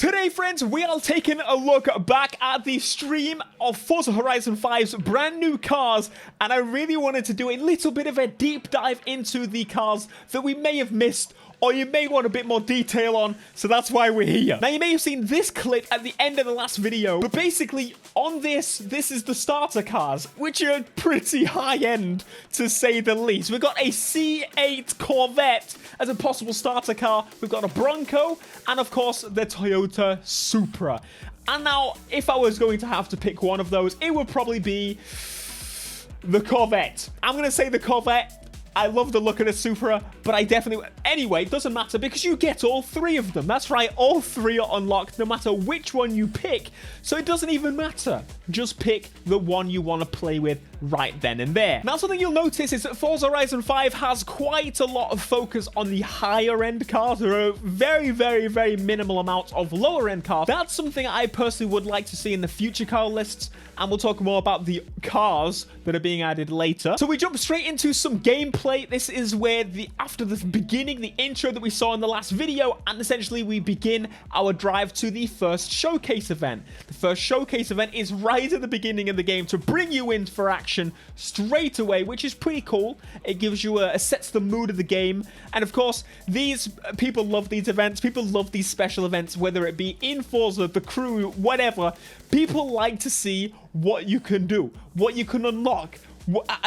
Today, friends, we are taking a look back at the stream of Forza Horizon 5's brand new cars, and I really wanted to do a little bit of a deep dive into the cars that we may have missed or you may want a bit more detail on, so that's why we're here. Now, you may have seen this clip at the end of the last video, but basically, on this is the starter cars, which are pretty high-end, to say the least. We've got a C8 Corvette as a possible starter car, we've got a Bronco, and of course, the Toyota Supra. And now, if I was going to have to pick one of those, it would probably be the Corvette. I'm going to say the Corvette. I love the look of the Supra, but I definitely... Anyway, it doesn't matter because you get all three of them. That's right, all three are unlocked no matter which one you pick. So it doesn't even matter. Just pick the one you want to play with right then and there. Now, something you'll notice is that Forza Horizon 5 has quite a lot of focus on the higher-end cars. There are very, very, very minimal amounts of lower-end cars. That's something I personally would like to see in the future car lists, and we'll talk more about the cars that are being added later. So we jump straight into some gameplay. This is where after the beginning, the intro that we saw in the last video, and essentially we begin our drive to the first showcase event. The first showcase event is right at the beginning of the game to bring you in for action straight away, which is pretty cool. It gives you sets the mood of the game, and of course, these people love these events. People love these special events, whether it be in Forza, the crew, whatever. People like to see what you can do, what you can unlock,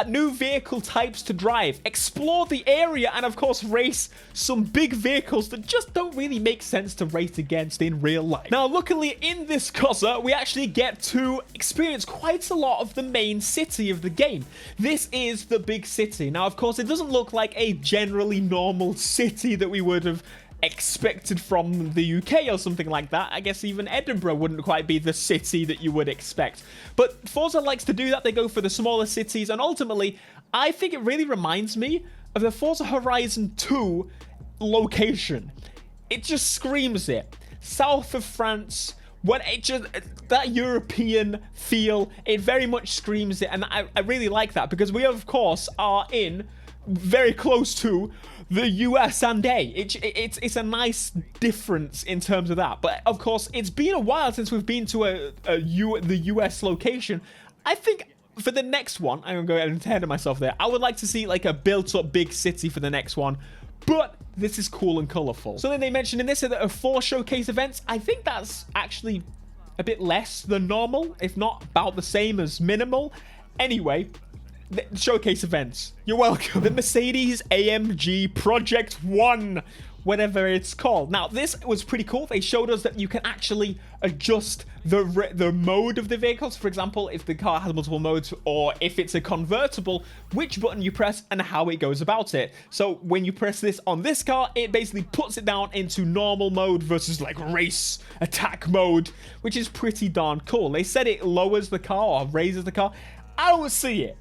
new vehicle types to drive, explore the area, and of course race some big vehicles that just don't really make sense to race against in real life. Now, luckily in this Forza, we actually get to experience quite a lot of the main city of the game. This is the big city. Now, of course, it doesn't look like a generally normal city that we would have expected from the UK or something like that. I guess even Edinburgh wouldn't quite be the city that you would expect. But Forza likes to do that. They go for the smaller cities, and ultimately, I think it really reminds me of the Forza Horizon 2 location. It just screams it. South of France, when it just, that European feel, it very much screams it, and I really like that because we, of course, are in very close to the US and A. It's a nice difference in terms of that. But of course, it's been a while since we've been to the US location. I think for the next one, I'm going to go ahead of myself there. I would like to see like a built-up big city for the next one. But this is cool and colorful. So then they mentioned in this that there are 4 showcase events. I think that's actually a bit less than normal, if not about the same as minimal. Anyway, the showcase events. You're welcome. The Mercedes-AMG Project 1, whatever it's called. Now, this was pretty cool. They showed us that you can actually adjust the mode of the vehicles. For example, if the car has multiple modes, or if it's a convertible, which button you press and how it goes about it. So when you press this on this car, it basically puts it down into normal mode versus like race attack mode, which is pretty darn cool. They said it lowers the car or raises the car. I don't see it.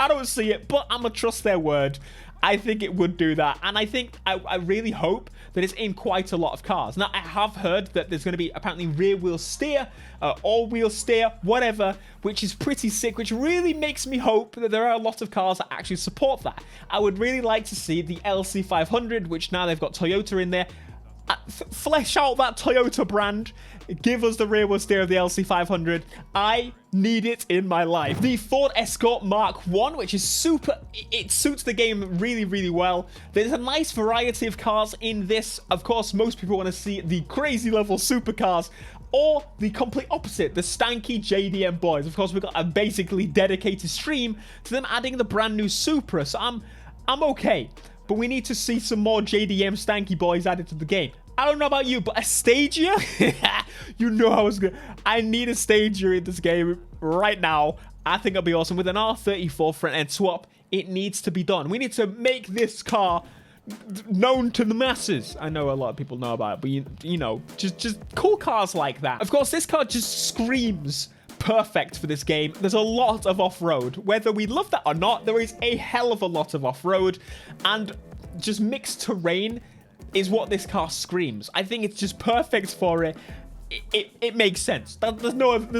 I don't see it, but I'm going to trust their word. I think it would do that. And I think, I really hope that it's in quite a lot of cars. Now, I have heard that there's going to be apparently rear wheel steer, all wheel steer, whatever, which is pretty sick, which really makes me hope that there are a lot of cars that actually support that. I would really like to see the LC500, which now they've got Toyota in there, flesh out that Toyota brand. Give us the rear wheel steer of the LC500. I need it in my life. The Ford Escort Mark 1, which is super, it suits the game really, really well. There's a nice variety of cars in this. Of course, most people want to see the crazy level supercars, or the complete opposite, the stanky JDM boys. Of course, we've got a basically dedicated stream to them adding the brand new Supra, so I'm okay. But we need to see some more JDM stanky boys added to the game. I don't know about you, but a Stagia? You know I was good. I need a Stagia in this game right now. I think it'll be awesome. With an R34 front end swap, it needs to be done. We need to make this car known to the masses. I know a lot of people know about it, but you know, just cool cars like that. Of course, this car just screams perfect for this game. There's a lot of off-road. Whether we love that or not, there is a hell of a lot of off-road, and just mixed terrain is what this car screams. I think it's just perfect for it. It makes sense. There's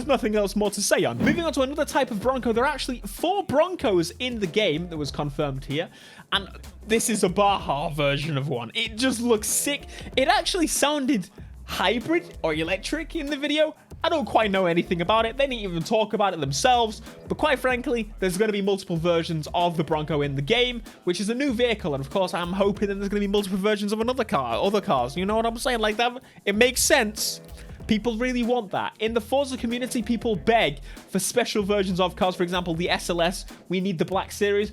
nothing else more to say on. Moving on to another type of Bronco. There are actually 4 Broncos in the game that was confirmed here, and this is a Baja version of one. It just looks sick. It actually sounded hybrid or electric in the video. I don't quite know anything about it. They didn't even talk about it themselves. But quite frankly, there's going to be multiple versions of the Bronco in the game, which is a new vehicle. And of course, I'm hoping that there's going to be multiple versions of other cars. You know what I'm saying? Like that, it makes sense. People really want that. In the Forza community, people beg for special versions of cars. For example, the SLS, we need the Black Series.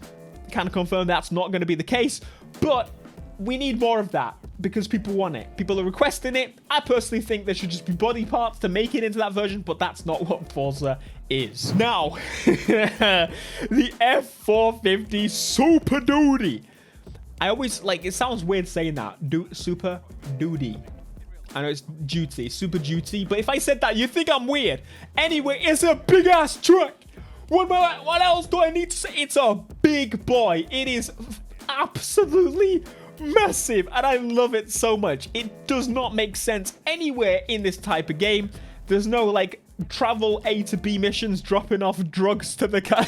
Kind of confirm that's not going to be the case. But we need more of that because people want it. People are requesting it. I personally think there should just be body parts to make it into that version, but that's not what Forza is. Now, the F450 Super Duty. I always, like, it sounds weird saying that. Super Duty. I know it's duty, Super Duty, but if I said that, you think I'm weird. Anyway, it's a big-ass truck. What else do I need to say? It's a big boy. It is absolutely massive, and I love it so much. It does not make sense anywhere in this type of game. There's no, like, travel A to B missions, dropping off drugs to the car.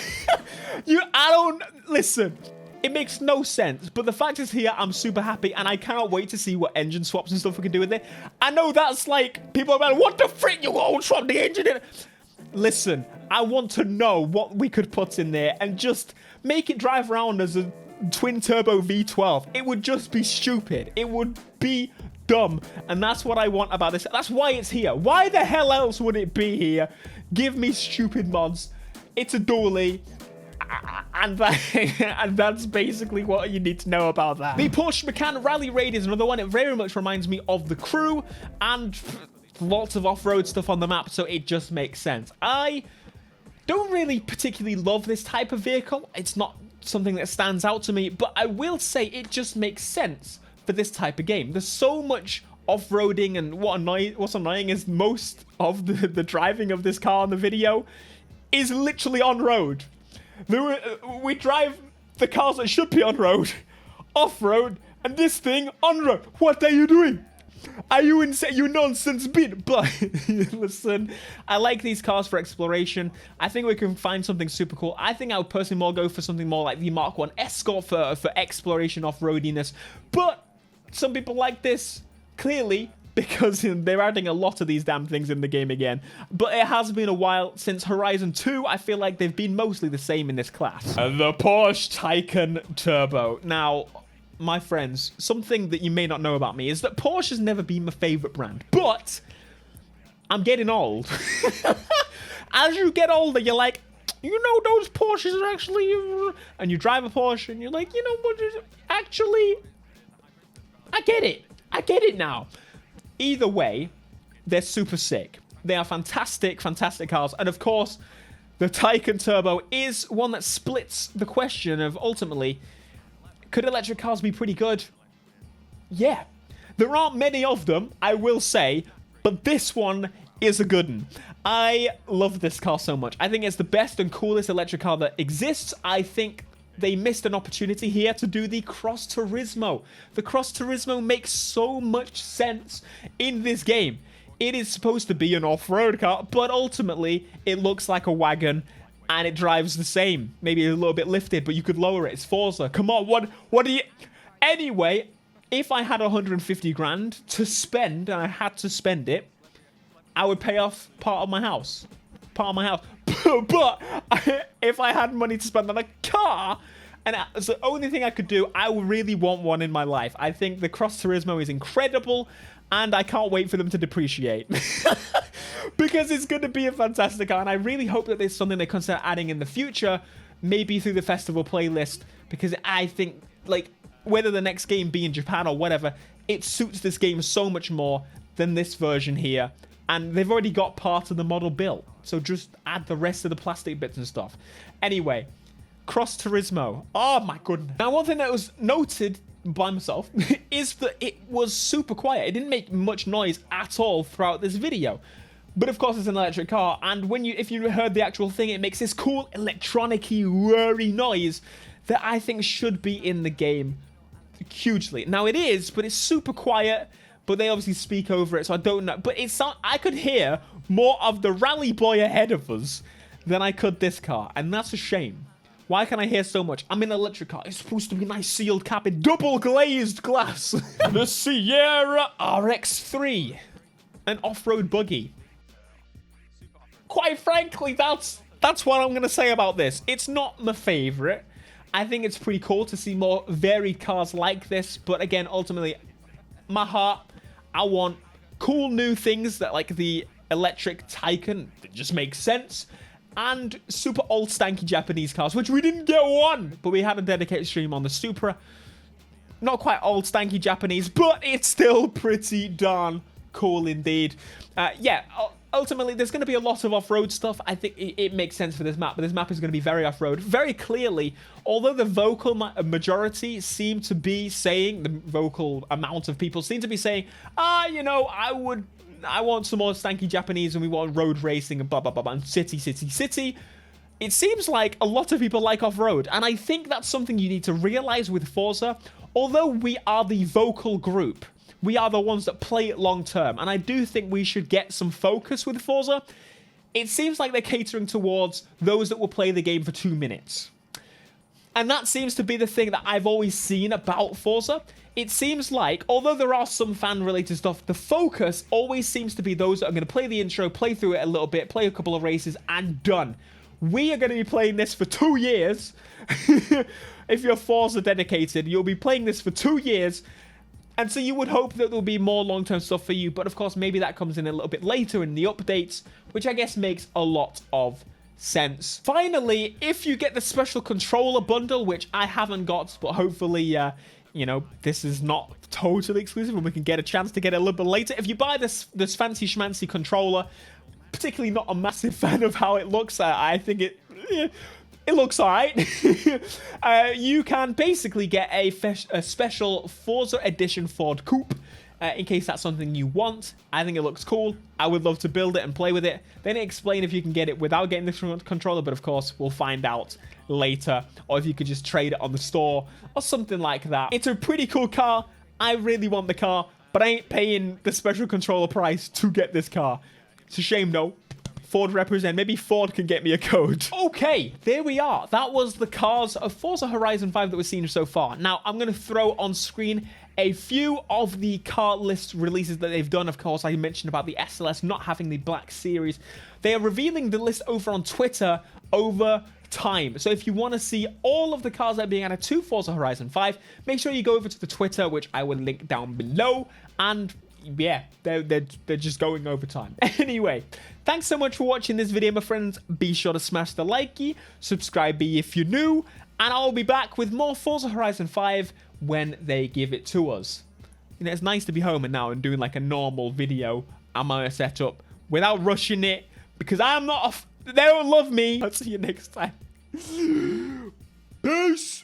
Listen, it makes no sense, but the fact is here, I'm super happy, and I cannot wait to see what engine swaps and stuff we can do with it. I know that's like, people are like, what the frick, you won't swap the engine in? Listen, I want to know what we could put in there and just make it drive around as a twin turbo V12. It would just be stupid. It would be dumb. And that's what I want about this. That's why it's here. Why the hell else would it be here? Give me stupid mods. It's a dually. And that's basically what you need to know about that. The Porsche Macan Rally Raid is another one. It very much reminds me of the Crew and lots of off-road stuff on the map, so it just makes sense. I don't really particularly love this type of vehicle. It's not something that stands out to me, but I will say it just makes sense for this type of game. There's so much off-roading, and what's annoying is most of the driving of this car in the video is literally on-road. We drive the cars that should be on-road, off-road, and this thing on-road. What are you doing? Are you insane? You nonsense bit. But listen, I like these cars for exploration. I think we can find something super cool. I think I would personally more go for something more like the Mark 1 Escort for exploration off-roadiness. But some people like this, clearly, because they're adding a lot of these damn things in the game again. But it has been a while since Horizon 2. I feel like they've been mostly the same in this class. The Porsche Taycan Turbo. Now, my friends, something that you may not know about me is that Porsche has never been my favorite brand. But I'm getting old. As you get older, you're like, you know, those Porsches are actually... And you drive a Porsche and you're like, you know what? Actually, I get it. I get it now. Either way, they're super sick. They are fantastic, fantastic cars. And of course, the Taycan Turbo is one that splits the question of ultimately, could electric cars be pretty good? Yeah. There aren't many of them, I will say, but this one is a good one. I love this car so much. I think it's the best and coolest electric car that exists. I think they missed an opportunity here to do the Cross Turismo. The Cross Turismo makes so much sense in this game. It is supposed to be an off-road car, but ultimately it looks like a wagon and it drives the same. Maybe a little bit lifted, but you could lower it. It's Forza. Come on, what do you... Anyway, if I had 150 grand to spend, and I had to spend it, I would pay off part of my house. Part of my house. But if I had money to spend on a car, and it's the only thing I could do, I really want one in my life. I think the Cross Turismo is incredible, and I can't wait for them to depreciate. Because it's going to be a fantastic car, and I really hope that there's something they consider adding in the future, maybe through the festival playlist, because I think, like, whether the next game be in Japan or whatever, it suits this game so much more than this version here. And they've already got part of the model built. So just add the rest of the plastic bits and stuff. Anyway, Cross Turismo. Oh my goodness. Now, one thing that was noted by myself is that it was super quiet. It didn't make much noise at all throughout this video. But of course, it's an electric car. And if you heard the actual thing, it makes this cool electronic-y, whirry noise that I think should be in the game hugely. Now, it is, but it's super quiet. But they obviously speak over it, so I don't know. But I could hear more of the rally boy ahead of us than I could this car. And that's a shame. Why can I hear so much? I'm in an electric car. It's supposed to be nice sealed cabin. Double glazed glass. The Sierra RX-3. an off-road buggy. Quite frankly, that's what I'm going to say about this. It's not my favorite. I think it's pretty cool to see more varied cars like this. But again, ultimately, my heart, I want cool new things that like the electric Taycan that just makes sense. And super old stanky Japanese cars, which we didn't get one. But we had a dedicated stream on the Supra. Not quite old stanky Japanese, but it's still pretty darn cool indeed. Yeah, ultimately, there's going to be a lot of off-road stuff. I think it makes sense for this map, but this map is going to be very off-road. Very clearly, although the vocal majority seem to be saying, the vocal amount of people seem to be saying, you know, I want some more stanky Japanese and we want road racing and blah, blah, blah, blah, and city. It seems like a lot of people like off-road, and I think that's something you need to realize with Forza. Although we are the vocal group, we are the ones that play it long term, and I do think we should get some focus with Forza. It seems like they're catering towards those that will play the game for 2 minutes. And that seems to be the thing that I've always seen about Forza. It seems like, although there are some fan-related stuff, the focus always seems to be those that are going to play the intro, play through it a little bit, play a couple of races, and done. We are going to be playing this for 2 years. If you're Forza dedicated, you'll be playing this for 2 years. And so you would hope that there'll be more long-term stuff for you. But of course, maybe that comes in a little bit later in the updates, which I guess makes a lot of sense. Finally, if you get the special controller bundle, which I haven't got, but hopefully, you know, this is not totally exclusive and we can get a chance to get it a little bit later. If you buy this fancy schmancy controller, particularly not a massive fan of how it looks, I think it looks alright. You can basically get a special Forza Edition Ford Coupe, in case that's something you want. I think it looks cool. I would love to build it and play with it. Then explain if you can get it without getting this controller, but of course, we'll find out later. Or if you could just trade it on the store or something like that. It's a pretty cool car. I really want the car, but I ain't paying the special controller price to get this car. It's a shame, though. Ford represent. Maybe Ford can get me a code. Okay, there we are. That was the cars of Forza Horizon 5 that we've seen so far. Now, I'm going to throw on screen a few of the car list releases that they've done. Of course, I mentioned about the SLS not having the Black Series. They are revealing the list over on Twitter over time. So if you want to see all of the cars that are being added to Forza Horizon 5, make sure you go over to the Twitter, which I will link down below. And yeah, they're just going over time. Anyway, thanks so much for watching this video, my friends. Be sure to smash the likey, subscribe if you're new, and I'll be back with more Forza Horizon 5 when they give it to us. You know, it's nice to be home and now and doing like a normal video on my setup without rushing it, because I'm not they don't love me. I'll see you next time. Peace.